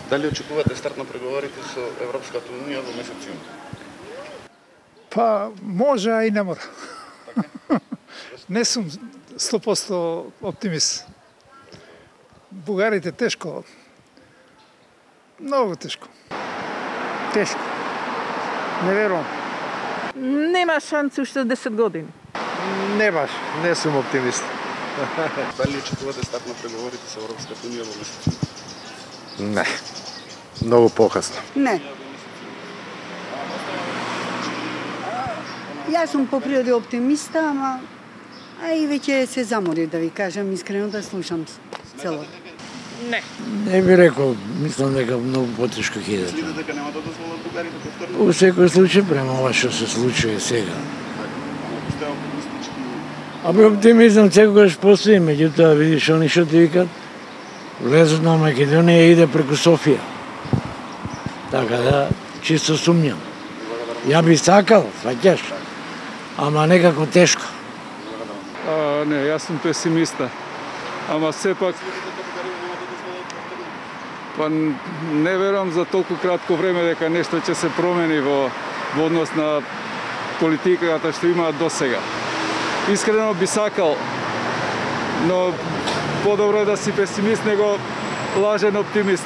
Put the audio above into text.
Дали очекувате старт на преговорите со Европската унија во месец јуни? Па може, а и не мора. Не сум 100% оптимист. Бугарите тешко. Многу тешко. Тешко. Не верувам. Нема шанси уште 10 години. Не баш, не сум оптимист. Дали очекувате старт на преговорите со Европската унија во месец јуни? Не. Многу покасно. Не. Јас сум по природа оптимиста, ама и веќе се заморив, да ви кажам искрено, да слушам цело. Не. Не би рекол, мислам дека многу потешко ќе иде. Мислите дека нема да дозволат бугарите повторно? Во секој случај, према ова што се случува сега. Ако сте оптимистички, Абе, оптимизам секогаш постои, меѓутоа видиш они што ти викат, влезот на Македонија иде преку Софија. Така да, чисто сумњам. Ја би сакал, сваќаш, ама некако тешко. Не, јас сум песимиста. Ама сепак, па не верувам за толку кратко време дека нешто ќе се промени во однос на политиката што имаат досега. Искрено би сакал, но подобро е да си песимист него лажен оптимист.